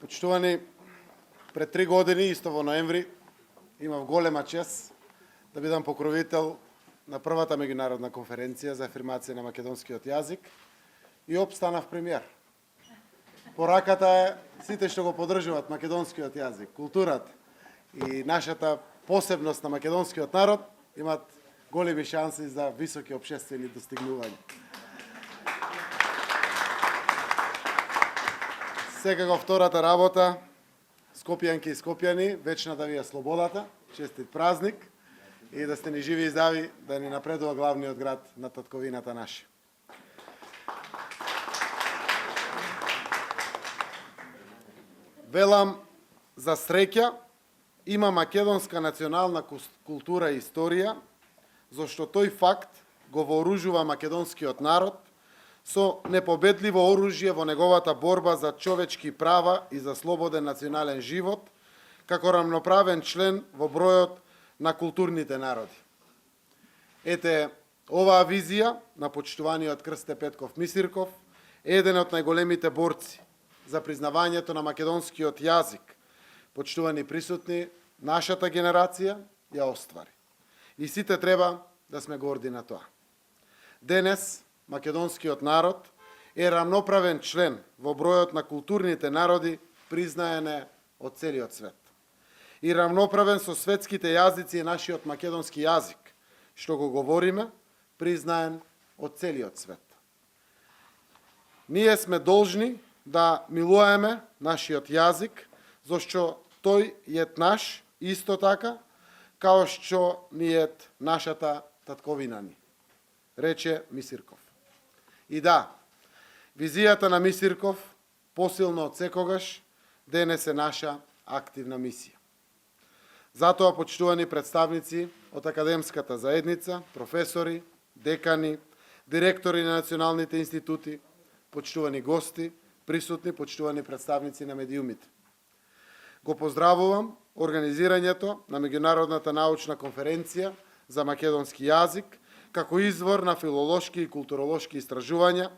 Почитувани, пред 3 години, исто во ноември, имав голема чест да бидам покровител на првата меѓународна конференција за афирмација на македонскиот јазик и опстанав премиер. Пораката е сите што го поддржуваат македонскиот јазик, културата и нашата посебност на македонскиот народ имат големи шанси за високи општествени достигнувања. Секако втората работа, скопјанки и скопјани, вечна да ви е слободата, честит празник и да сте ни живи и здрави, да ни напредува главниот град на татковината наша. Велам, за среќа, има македонска национална култура и историја, зашто тој факт го вооружува македонскиот народ со непобедливо оружје во неговата борба за човечки права и за слободен национален живот, како рамноправен член во бројот на културните народи. Ете, оваа визија на почитуваниот Крсте Петков Мисирков е еден од најголемите борци за признавањето на македонскиот јазик. Почитувани присутни, нашата генерација ја оствари. И сите треба да сме горди на тоа. Денес, македонскиот народ е рамноправен член во бројот на културните народи признаене од целиот свет. И рамноправен со светските јазици е нашиот македонски јазик, што го говориме, признаен од целиот свет. Ние сме должни да милуваме нашиот јазик, зашто тој е наш исто така, као што ни е нашата татковина ни, рече Мисирков. И да, визијата на Мисирков, посилно од секогаш, денес е наша активна мисија. Затоа, почитувани представници од академската заедница, професори, декани, директори на националните институти, почитувани гости, присутни, почитувани представници на медиумите. Го поздравувам организирањето на меѓународната научна конференција за македонски јазик, како извор на филолошки и културолошки истражувања,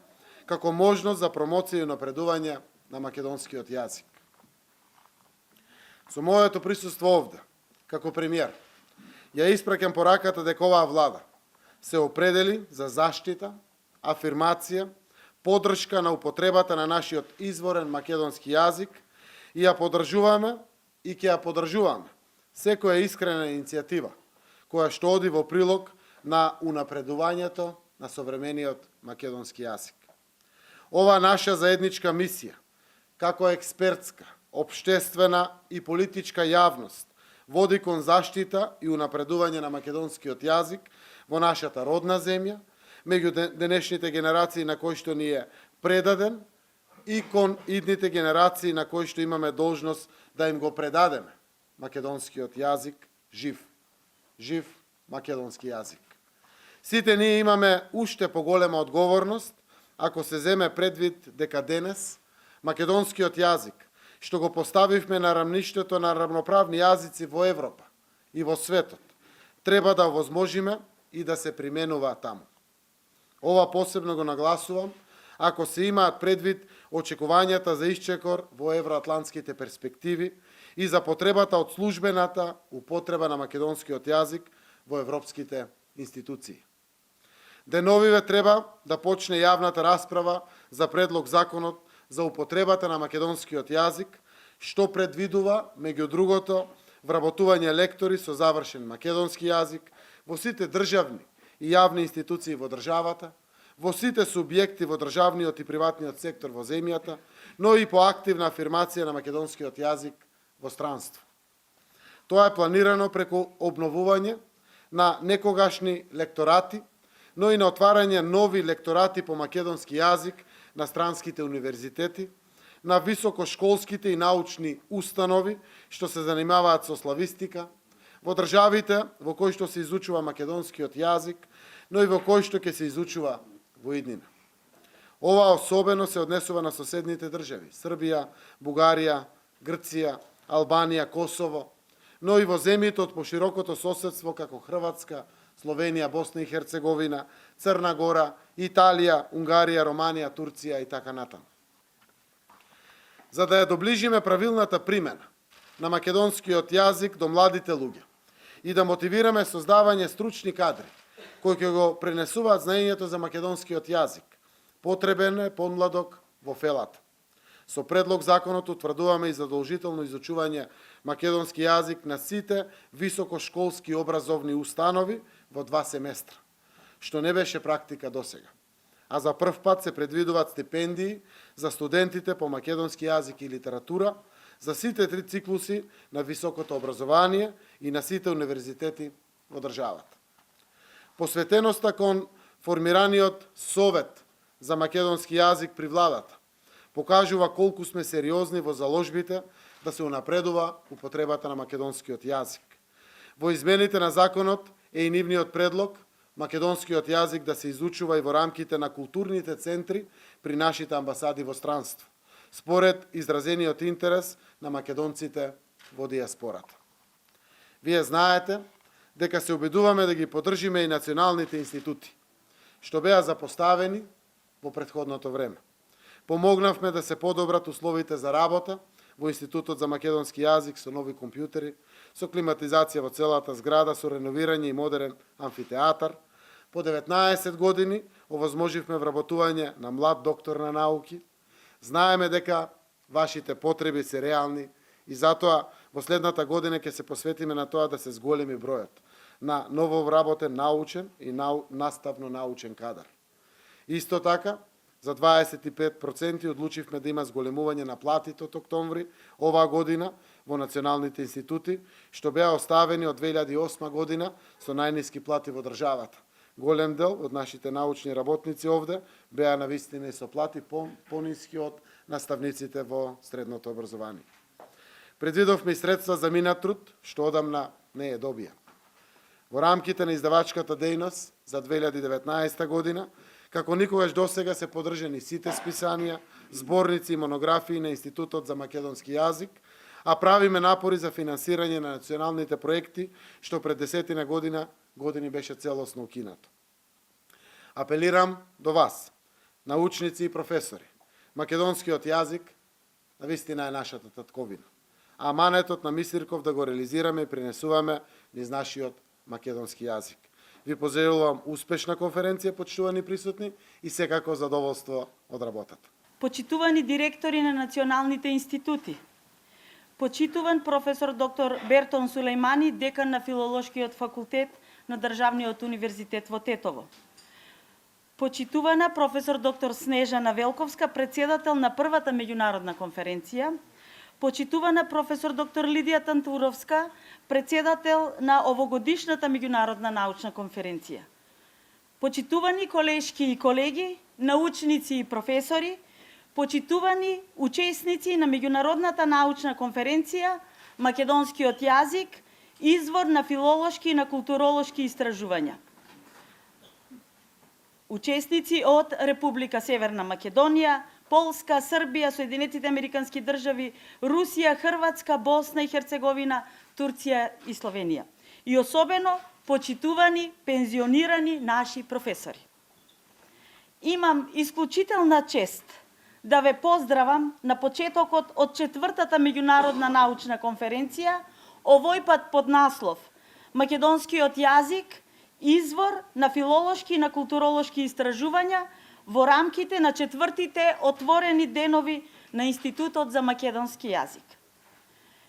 како можност за промоција и напредување на македонскиот јазик. Со моето присуство овде, како премиер, ја испраќам пораката дека оваа влада се определи за заштита, афирмација, поддршка на употребата на нашиот изворен македонски јазик и ја поддржуваме и ќе ја поддржуваме секоја искрена иницијатива која што оди во прилог на унапредувањето на современиот македонски јазик. Ова наша заедничка мисија, како експертска, општествена и политичка јавност, води кон заштита и унапредување на македонскиот јазик во нашата родна земја, меѓу денешните генерации на кои што ни е предаден и кон идните генерации на кои што имаме должност да им го предадеме македонскиот јазик жив. Жив македонски јазик. Сите ние имаме уште поголема одговорност ако се земе предвид дека денес македонскиот јазик, што го поставивме на рамништето на рамноправни јазици во Европа и во светот, треба да овозможиме и да се применува таму. Ова посебно го нагласувам ако се имаат предвид очекувањата за исчекор во евроатлантските перспективи и за потребата од службената употреба на македонскиот јазик во европските институции. Деновиве треба да почне јавната расправа за предлог законот за употребата на македонскиот јазик, што предвидува, меѓу другото, вработување лектори со завршен македонски јазик во сите државни и јавни институции во државата, во сите субјекти во државниот и приватниот сектор во земјата, но и по активна афирмација на македонскиот јазик во странство. Тоа е планирано преку обновување на некогашни лекторати, но и на отварање нови лекторати по македонски јазик на странските универзитети, на високошколските и научни установи што се занимаваат со славистика, во државите во кои што се изучува македонскиот јазик, но и во кои што ќе се изучува во иднина. Ова особено се однесува на соседните држави: Србија, Бугарија, Грција, Албанија, Косово, но и во земјите од поширокото соседство како Хрватска, Словенија, Босна и Херцеговина, Црна Гора, Италија, Унгарија, Романија, Турција и така натаму. за да ја доближиме правилната примена на македонскиот јазик до младите луѓе и да мотивираме создавање стручни кадри кои ќе го пренесуваат знаењето за македонскиот јазик. Потребен е подмладок во фелата. Со предлог законот утврдуваме и задолжително изучување македонски јазик на сите високошколски образовни установи во 2 семестра, што не беше практика досега. А за прв пат се предвидуваат стипендии за студентите по македонски јазик и литература за сите 3 циклуси на високото образование и на сите универзитети во државата. Посветеноста кон формираниот Совет за македонски јазик при владата покажува колку сме сериозни во заложбите да се унапредува употребата на македонскиот јазик. Во измените на законот е и нивниот предлог македонскиот јазик да се изучува и во рамките на културните центри при нашите амбасади во странство, според изразениот интерес на македонците во диаспората. Вие знаете дека се обидуваме да ги поддржиме и националните институти, што беа запоставени во претходното време. Помогнавме да се подобрат условите за работа во Институтот за македонски јазик со нови компјутери, со климатизација во целата зграда, со реновирање и модерен амфитеатар. По 19 години овозможивме вработување на млад доктор на науки. Знаеме дека вашите потреби се реални и затоа во следната година ќе се посветиме на тоа да се зголеми бројот на ново вработен научен и наставно научен кадар. Исто така, за 25% одлучивме да има зголемување на платите од октомври оваа година во националните институти, што беа оставени од 2008 година со најниски плати во државата. Голем дел од нашите научни работници овде беа навистина и со плати пониски од наставниците во средното образование. Предвидовме и средства за минат труд, што одамна не е добија. Во рамките на издавачката дејност за 2019 година, како никогаш досега се поддржани сите списанија, зборници и монографии на Институтот за македонски јазик, а правиме напори за финансирање на националните проекти, што пред 10 години беше целосно укинато. Апелирам до вас, научници и професори. Македонскиот јазик навистина е нашата татковина. А аманетот на Мисирков да го реализираме и пренесуваме низ нашиот македонски јазик. Ви пожелувам успешна конференција, почитувани присутни, и секако задоволство од работата. Почитувани директори на националните институти, почитуван професор доктор Бертон Сулеймани, декан на Филолошкиот факултет на Државниот универзитет во Тетово, почитувана професор доктор Снежана Велковска, председател на првата меѓународна конференција, почитувана професор доктор Лидија Тантуровска, председател на овогодишната меѓународна научна конференција. Почитувани колешки и колеги, научници и професори, почитувани учесници на меѓународната научна конференција Македонскиот јазик, извор на филолошки и на културолошки истражувања. Учесници од Република Северна Македонија, Полска, Србија, Соединетите Американски држави, Русија, Хрватска, Босна и Херцеговина, Турција и Словенија. И особено почитувани, пензионирани наши професори. Имам исклучителна чест да ве поздравам на почетокот од 4-та меѓународна научна конференција, овој пат под наслов Македонскиот јазик, извор на филолошки и на културолошки истражувања во рамките на 4-тите отворени денови на Институтот за македонски јазик.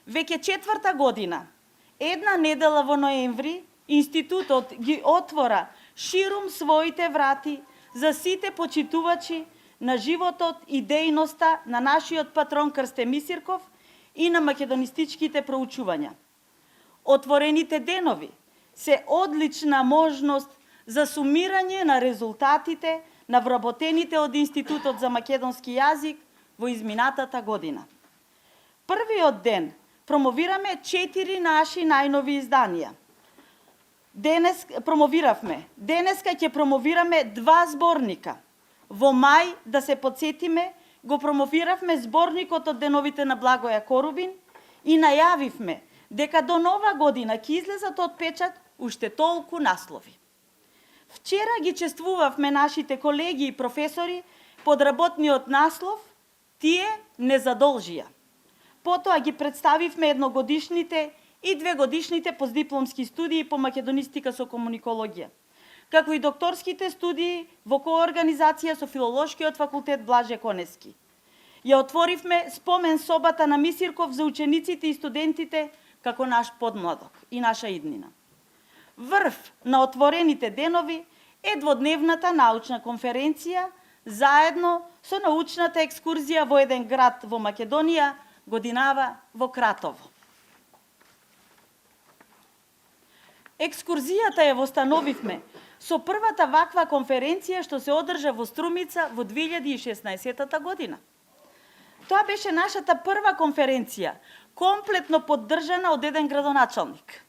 Веќе 4-та година, една недела во ноември, Институтот ги отвора ширум своите врати за сите почитувачи на животот и дејноста на нашиот патрон Крсте Мисирков и на македонистичките проучувања. Отворените денови се одлична можност за сумирање на резултатите на вработените од Институтот за македонски јазик во изминатата година. Првиот ден промовираме 4 наши најнови изданија. Денеска ќе промовираме 2 зборника. Во мај, да се подсетиме, го промовиравме зборникот од деновите на Благоја Корубин и најавивме дека до нова година ќе излезат од печат уште толку наслови. Вчера ги чествувавме нашите колеги и професори под работниот наслов "Тие не задолжија. Потоа ги представивме едногодишните и двегодишните постдипломски студии по македонистика со комуникологија, како и докторските студии во коорганизација со Филолошкиот факултет Блаже Конески. Ја отворивме спомен собата на Мисирков за учениците и студентите како наш подмладок и наша иднина. Врв на отворените денови е дводневната научна конференција заедно со научната екскурзија во еден град во Македонија, годинава во Кратово. Екскурзијата ја востановивме со првата ваква конференција што се одржа во Струмица во 2016 година. Тоа беше нашата прва конференција, комплетно поддржана од еден градоначалник.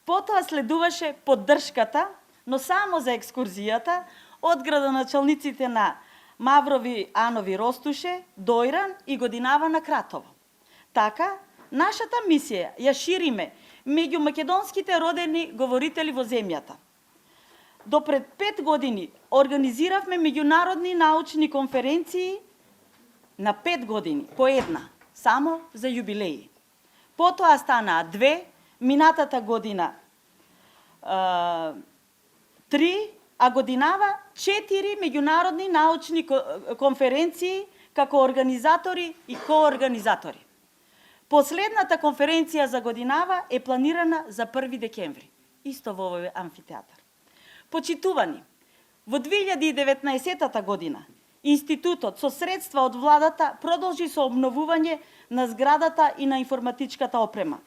Потоа следуваше поддршката, но само за екскурзијата, од градоначалниците на Маврови, Анови, Ростуше, Дојран и годинава на Кратово. Така, нашата мисија ја шириме меѓу македонските родени говорители во земјата. До пред 5 години организиравме меѓународни научни конференции на 5 години, по една, само за јубилеи. Потоа станаа 2, минатата година 3, а годинава 4 меѓународни научни конференции како организатори и коорганизатори. Последната конференција за годинава е планирана за 1 декември, исто во овој амфитеатар. Почитувани, во 2019 година Институтот со средства од владата продолжи со обновување на зградата и на информатичката опрема.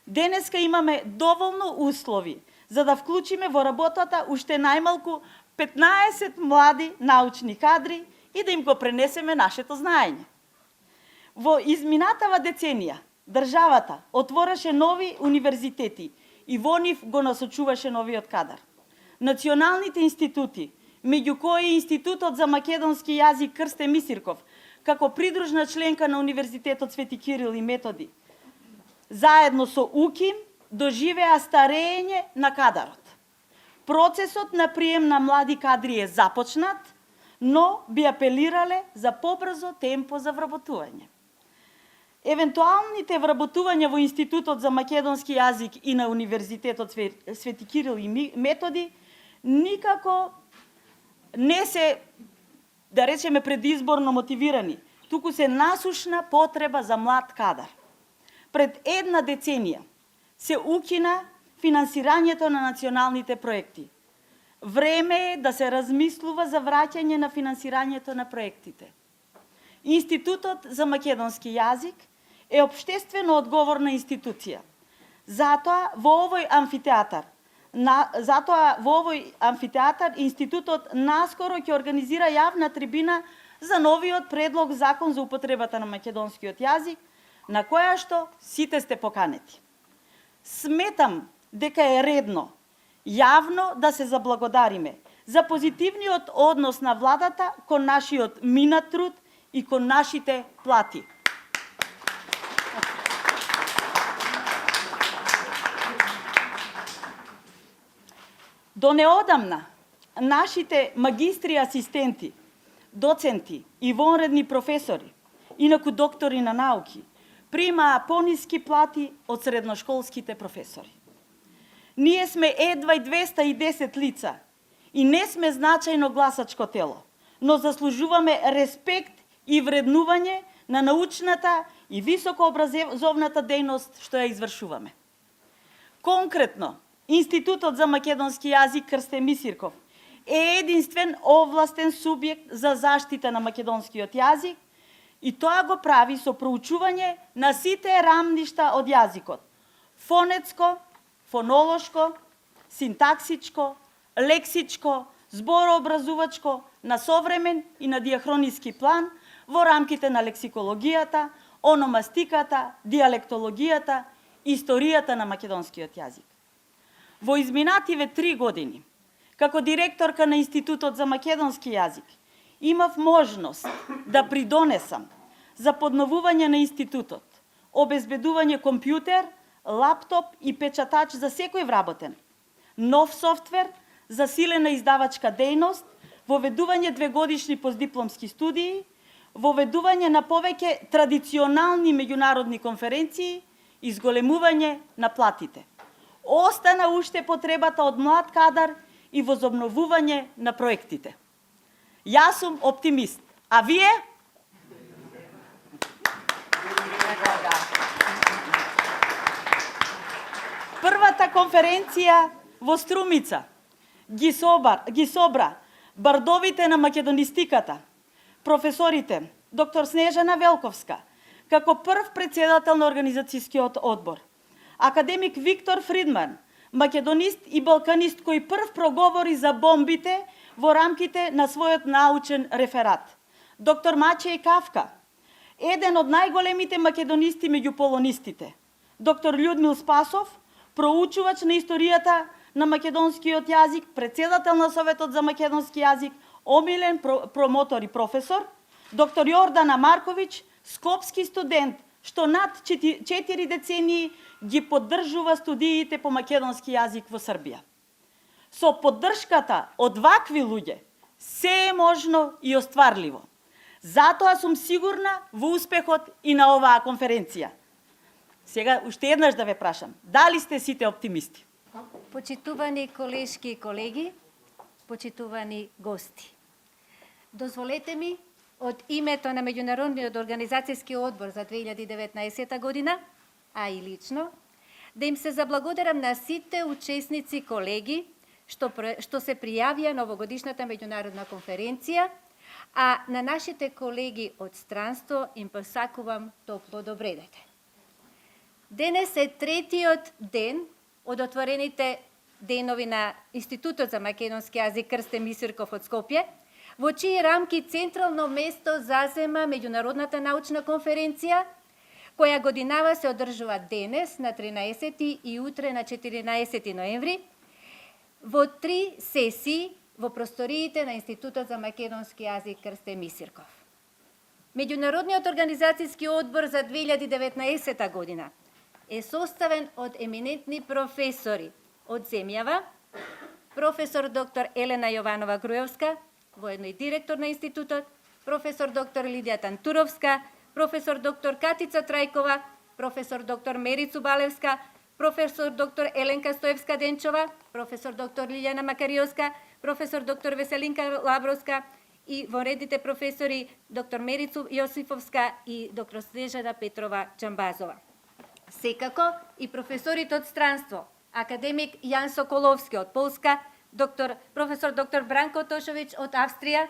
Денеска имаме доволно услови за да вклучиме во работата уште најмалку 15 млади научни кадри и да им го пренесеме нашето знаење. Во изминатава деценија државата отвореше нови универзитети и во нив го насочуваше новиот кадар. Националните институти, меѓу кои Институтот за македонски јазик Крсте Мисирков, како придружна членка на Универзитетот Свети Кирил и Методи, заедно со УКИМ, доживеа старење на кадарот. Процесот на прием на млади кадри е започнат, но би апелирале за побрзо темпо за вработување. Евентуалните вработувања во Институтот за македонски јазик и на Универзитетот Свети Кирил и Методи никако не се, да речеме, предизборно мотивирани, туку се насушна потреба за млад кадар. Пред една деценија се укина финансирањето на националните проекти. Време е да се размислува за враќање на финансирањето на проектите. Институтот за македонски јазик е општествено одговорна институција. Затоа во овој амфитеатар Институтот наскоро ќе организира јавна трибина за новиот предлог закон за употребата на македонскиот јазик, на која што сите сте поканети. Сметам дека е редно јавно да се заблагодариме за позитивниот однос на владата кон нашиот минат труд и кон нашите плати. До неодамна, нашите магистри асистенти, доценти и вонредни професори, инаку доктори на науки, примаа пониски плати од средношколските професори. Ние сме едва и 210 лица и не сме значајно гласачко тело, но заслужуваме респект и вреднување на научната и високообразовната дејност што ја извршуваме. Конкретно, Институтот за македонски јазик Крсте Мисирков е единствен овластен субјект за заштита на македонскиот јазик и тоа го прави со проучување на сите рамништа од јазикот: фонетско, фонолошко, синтаксичко, лексичко, зборообразувачко, на современ и на диахрониски план во рамките на лексикологијата, ономастиката, диалектологијата, историјата на македонскиот јазик. Во изминативе 3 години, како директорка на Институтот за македонски јазик, имав можност да придонесам за подновување на институтот, обезбедување компјутер, лаптоп и печатач за секој вработен, нов софтвер, засилена издавачка дејност, воведување 2-годишни постдипломски студии, воведување на повеќе традиционални меѓународни конференции и зголемување на платите. Остана уште потребата од млад кадар и возобновување на проектите. Јас сум оптимист, а вие? Првата конференција во Струмица ги собра бардовите на македонистиката, професорите доктор Снежана Велковска, како прв председател на организацијскиот одбор, академик Виктор Фридман, македонист и балканист кој прв проговори за бомбите во рамките на својот научен реферат, доктор Мачеј Кавка, еден од најголемите македонисти меѓу полонистите, доктор Људмил Спасов, проучувач на историјата на македонскиот јазик, председател на Советот за македонски јазик, омилен промотор и професор, доктор Јордана Марковиќ, скопски студент, што над 4 децении ги поддржува студиите по македонски јазик во Србија. Со поддршката од вакви луѓе, се е можно и остварливо. Затоа сум сигурна во успехот и на оваа конференција. Сега уште еднаш да ве прашам, дали сте сите оптимисти? Почитувани колешки и колеги, почитувани гости. Дозволете ми од името на Меѓународниот организацијски одбор за 2019 година, а и лично, да им се заблагодарам на сите учесници колеги што се пријавија на овогодишната меѓународна конференција, а на нашите колеги од странство им посакувам топло добре дојде. Денес е третиот ден од отворените денови на Институтот за македонски јазик Крстен Мисирков од Скопје, во чии рамки централно место зазема меѓународната научна конференција, која годинава се одржува денес на 13 и утре на 14 ноември, во 3 сесии во просториите на Институтот за македонски јазик Крстен Мисирков. Меѓународниот организацијски одбор за 2019 година е составен од еминентни професори од земјава, професор доктор Елена Јованова Груевска, воедно и директор на институтот, професор доктор Лидија Тантуровска, професор доктор Катица Трајкова, професор доктор Мерицу Балевска, професор доктор Еленка Стоевска-Денчова, професор доктор Лилјана Макариовска, професор доктор Веселинка Лабровска и во редите професори доктор Мерицу Јосифовска и доктор Снежана Петрова Джамбазова. Секако и професорите од странство, академик Јан Соколовски од Полска, професор доктор Бранко Тошовиќ од Австрија,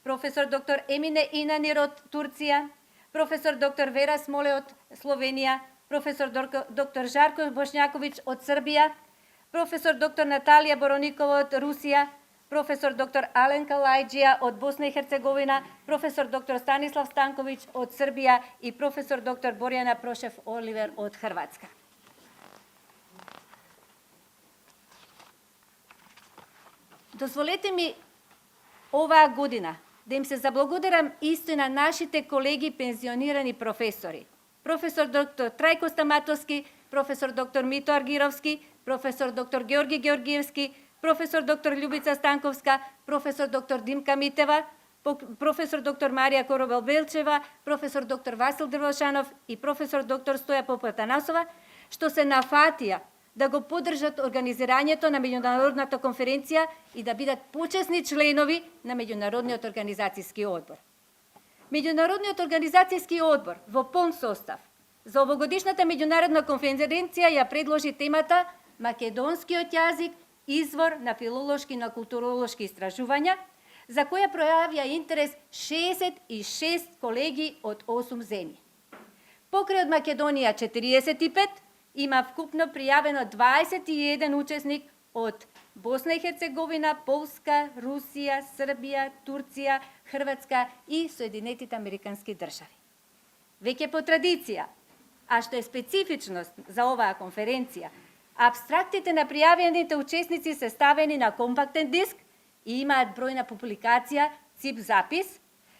професор доктор Емине Инанир од Турција, професор доктор Вера Смоле од Словенија, професор доктор Жарко Бошњаковиќ од Србија, професор доктор Наталија Бороникова од Русија, професор доктор Аленка Лајџија од Босна и Херцеговина, професор доктор Станислав Станковиќ од Србија и професор доктор Борјана Прошев Оливер од Хрватска. Дозволете ми оваа година да им се заблагодарам исто на нашите колеги пензионирани професори. Професор доктор Трајко Стаматовски, професор доктор Мито Аргировски, професор доктор Георги Георгиевски, професор доктор Љубица Станковска, професор доктор Димка Митева, професор доктор Марија Коробел-Белчева, професор доктор Васил Дрвошанов и професор доктор Стоја Попатанасова, што се нафатија да го поддржат организирањето на меѓународната конференција и да бидат почесни членови на Меѓународниот организацијски одбор. Меѓународниот организацијски одбор во полн состав за овогодишната меѓународна конференција ја предложи темата Македонскиот јазик, извор на филолошки и на културолошки истражувања, за која пројавија интерес 66 колеги од 8 земји. Покрај од Македонија 45, има вкупно пријавено 21 учесник од Босна и Херцеговина, Полска, Русија, Србија, Турција, Хрватска и Соединетите Американски држави. Веќе по традиција, а што е специфичност за оваа конференција, абстрактите на пријавените учесници се ставени на компактен диск и имаат бројна публикација, цип запис,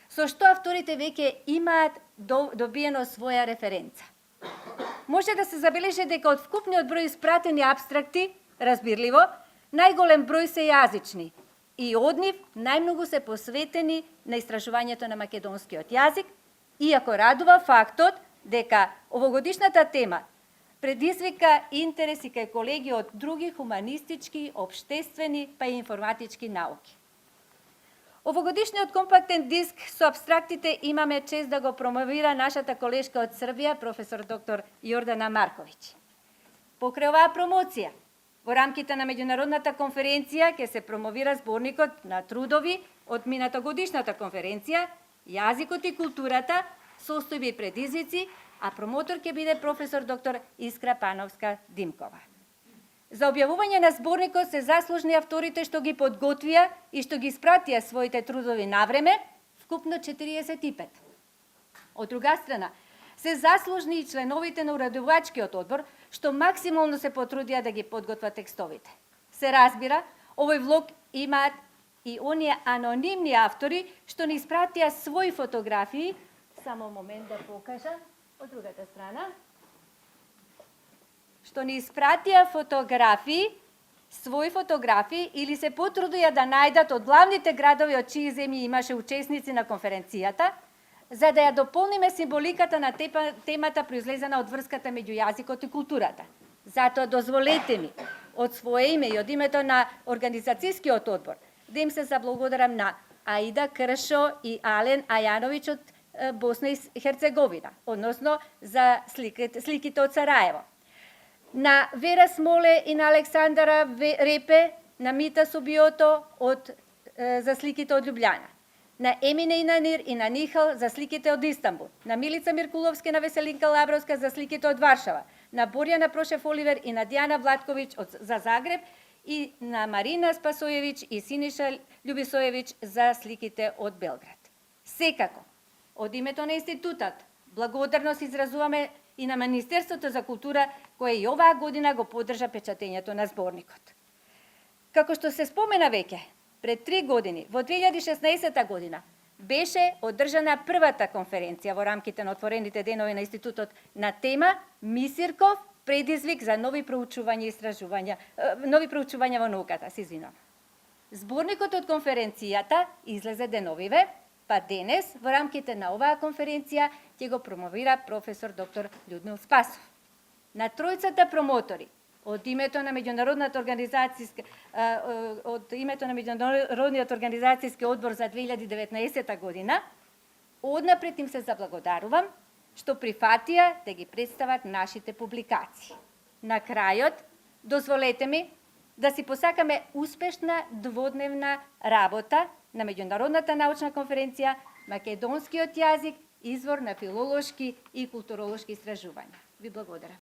со што авторите веќе имаат добиено своја референца. Може да се забележи дека од вкупниот број испратени абстракти, разбирливо, најголем број се јазични, и од нив најмногу се посветени на истражувањето на македонскиот јазик, иако радува фактот дека овогодишната тема предизвика интереси кај колеги од други хуманистички, општествени, па и информатички науки. Овогодишниот компактен диск со абстрактите имаме чест да го промовира нашата колешка од Србија, професор доктор Јордана Марковиќ. Покрај оваа промоција, во рамките на меѓународната конференција ќе се промовира зборникот на трудови од мината годишната конференција Јазикот и културата, состојби и предизвици, а промотор ќе биде професор доктор Искра Пановска-Димкова. За објавување на зборникот се заслужни авторите што ги подготвија и што ги испратија своите трудови навреме, вкупно 45. Од друга страна, се заслужни и членовите на уредувачкиот одбор, што максимално се потрудија да ги подготват текстовите. Се разбира, овој влог имаат и оние анонимни автори што ни испратија своји фотографии, само момент да покажам, од другата страна, што ни испратија своји фотографии или се потрудија да најдат од главните градови од чии земји имаше учесници на конференцијата, за да ја дополниме символиката на темата произлезена од врската меѓу јазикот и културата. Затоа дозволете ми од свое име и од името на организацијскиот одбор да им се заблагодарам на Аида Кршо и Ален Ајановиќ од Босна и Херцеговина, односно за сликите од Сараево. На Вера Смоле и на Александра Репе, на Мита Субиото за сликите од Љубљана. На Емине Инанир и на Нихал за сликите од Истанбул. На Милица Миркуловска и на Веселинка Лабровска за сликите од Варшава. На Борјана Прошев Оливер и на Дијана Владковиќ за Загреб и на Марина Спасојевиќ и Синиша Љубисојевиќ за сликите од Белград. Секако, од името на институтот, благодарност изразуваме и на Министерството за култура, кое и оваа година го поддржа печатењето на зборникот. Како што се спомена веќе, пред 3 години, во 2016 година, беше одржана првата конференција во рамките на отворените денови на институтот на тема Мисирков предизвик за нови проучувања во науката, се извинувам. Зборникот од конференцијата излезе деновиве, па денес во рамките на оваа конференција ќе го промовира професор доктор Људмил Спасов. На тројцата промотори од името на Меѓународниот организацијски одбор за 2019 година, однапред им се заблагодарувам што прифатија да ги представат нашите публикации. На крајот, дозволете ми да си посакаме успешна дводневна работа на меѓународната научна конференција Македонскиот јазик, извор на филолошки и културолошки истражувања. Ви благодарам.